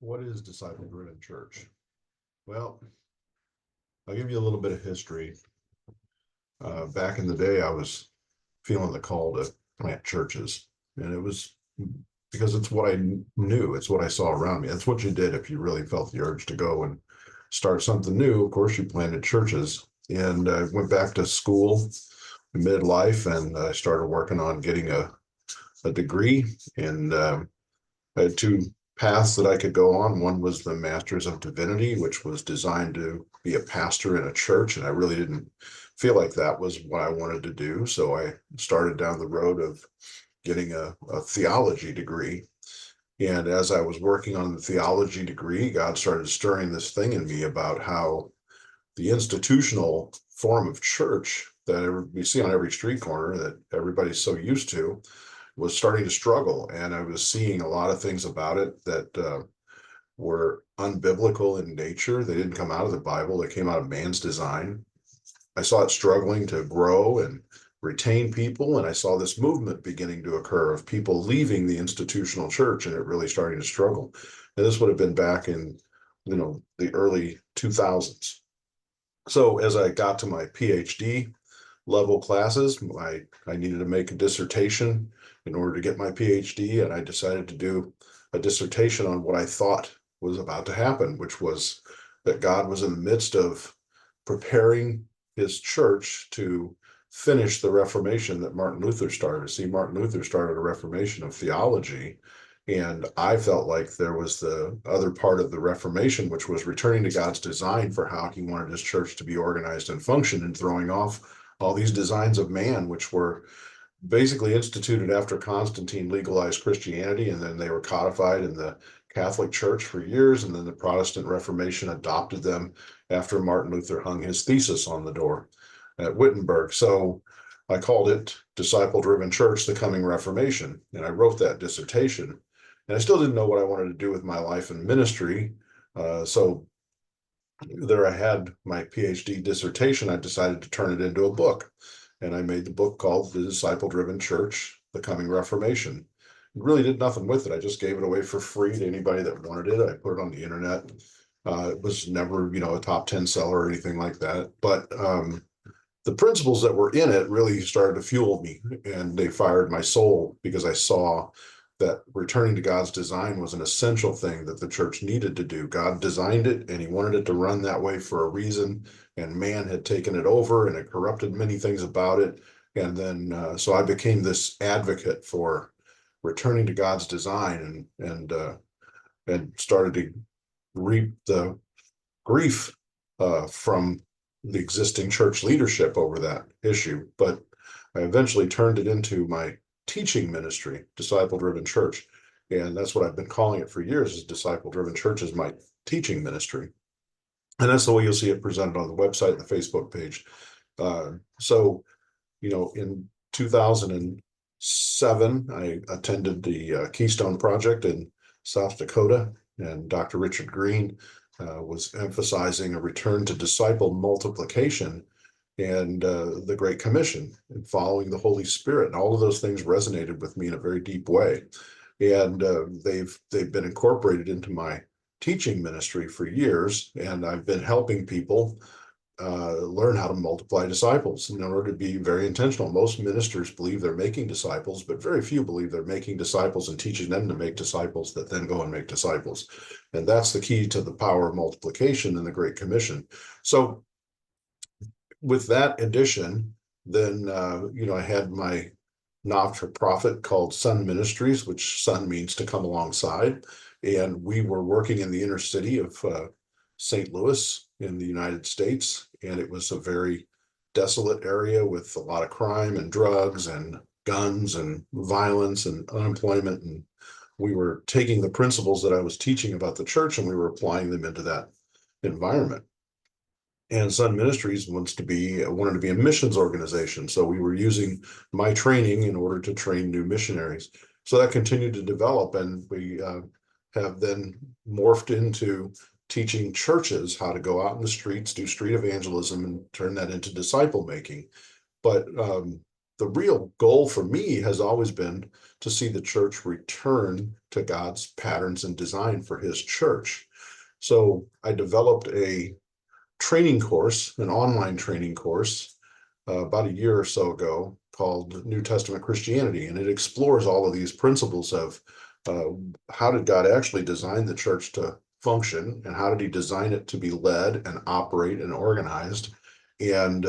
What is disciple-driven church? Well, I'll give you a little bit of history. Back in the day, I was feeling the call to plant churches, and it was because it's what I knew. It's what I saw around me. That's what you did if you really felt the urge to go and start something new. Of course, you planted churches, and I went back to school in midlife, and I started working on getting a degree, and I had two paths that I could go on. One was the Master's of Divinity, which was designed to be a pastor in a church, and I really didn't feel like that was what I wanted to do. So I started down the road of getting a theology degree. And as I was working on the theology degree, God started stirring this thing in me about how the institutional form of church that we see on every street corner that everybody's so used to was starting to struggle. And I was seeing a lot of things about it that were unbiblical in nature. They didn't come out of the Bible, they came out of man's design. I saw it struggling to grow and retain people. And I saw this movement beginning to occur of people leaving the institutional church and it really starting to struggle. And this would have been back in, the early 2000s. So as I got to my PhD level classes, I needed to make a dissertation in order to get my PhD, and I decided to do a dissertation on what I thought was about to happen, which was that God was in the midst of preparing his church to finish the Reformation that Martin Luther started. See, Martin Luther started a Reformation of theology, and I felt like there was the other part of the Reformation, which was returning to God's design for how he wanted his church to be organized and function, and throwing off all these designs of man, which were basically instituted after Constantine legalized Christianity, and then they were codified in the Catholic Church for years, and then the Protestant Reformation adopted them after Martin Luther hung his thesis on the door at Wittenberg. So I called it Disciple-Driven Church, the Coming Reformation, and I wrote that dissertation. And I still didn't know what I wanted to do with my life and ministry. So there I had my PhD dissertation. I decided to turn it into a book. And I made the book called The Disciple-Driven Church, The Coming Reformation. Really did nothing with it. I just gave it away for free to anybody that wanted it. I put it on the internet. It was never, a top 10 seller or anything like that. But the principles that were in it really started to fuel me, and they fired my soul because I saw that returning to God's design was an essential thing that the church needed to do. God designed it and he wanted it to run that way for a reason, and man had taken it over and it corrupted many things about it. And then so I became this advocate for returning to God's design, and started to reap the grief from the existing church leadership over that issue. But I eventually turned it into my teaching ministry, Disciple-Driven Church. And that's what I've been calling it for years, is Disciple-Driven Church is my teaching ministry. And that's the way you'll see it presented on the website and the Facebook page. So, in 2007, I attended the Keystone Project in South Dakota, and Dr. Richard Green was emphasizing a return to disciple multiplication and the Great Commission and following the Holy Spirit. And all of those things resonated with me in a very deep way. And they've been incorporated into my teaching ministry for years. And I've been helping people learn how to multiply disciples in order to be very intentional. Most ministers believe they're making disciples, but very few believe they're making disciples and teaching them to make disciples that then go and make disciples. And that's the key to the power of multiplication in the Great Commission. So with that addition, then I had my not-for-profit called Son Ministries, which Son means to come alongside. And we were working in the inner city of St. Louis in the United States. And it was a very desolate area with a lot of crime and drugs and guns and violence and unemployment. And we were taking the principles that I was teaching about the church and we were applying them into that environment. And Son Ministries wanted to be a missions organization. So we were using my training in order to train new missionaries. So that continued to develop, and we have then morphed into teaching churches how to go out in the streets, do street evangelism, and turn that into disciple making. But the real goal for me has always been to see the church return to God's patterns and design for his church. So I developed a training course, an online training course, about a year or so ago called New Testament Christianity. And it explores all of these principles of uh, how did God actually design the church to function, and how did he design it to be led and operate and organized. And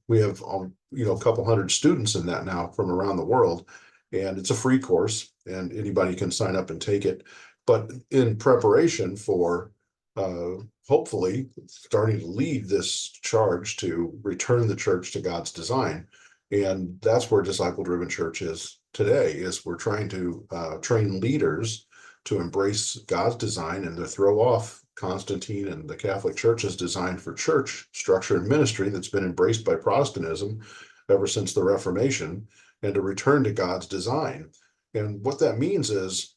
we have, a couple hundred students in that now from around the world. And it's a free course and anybody can sign up and take it. But in preparation for uh, hopefully starting to lead this charge to return the church to God's design. And that's where disciple driven church is today, is we're trying to train leaders to embrace God's design and to throw off Constantine and the Catholic Church's design for church structure and ministry that's been embraced by Protestantism ever since the Reformation, and to return to God's design. And what that means is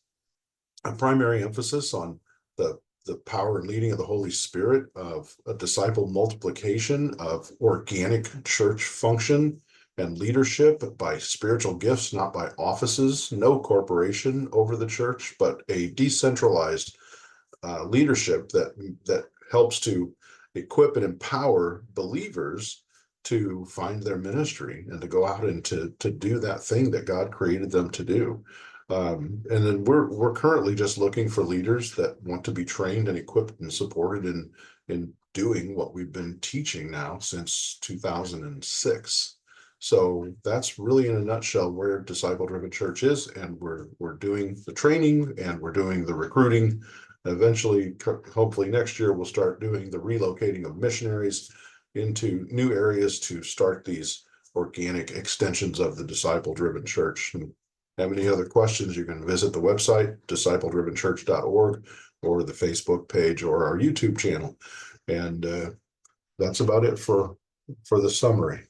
a primary emphasis on the power and leading of the Holy Spirit, of a disciple multiplication, of organic church function and leadership by spiritual gifts, not by offices, no corporation over the church, but a decentralized leadership that helps to equip and empower believers to find their ministry and to go out and to do that thing that God created them to do. And then we're currently just looking for leaders that want to be trained and equipped and supported in doing what we've been teaching now since 2006. So that's really in a nutshell where Disciple Driven Church is, and we're doing the training and we're doing the recruiting. Eventually, hopefully next year, we'll start doing the relocating of missionaries into new areas to start these organic extensions of the disciple driven church. And have any other questions, you can visit the website, discipledrivenchurch.org, or the Facebook page or our YouTube channel. And that's about it for the summary.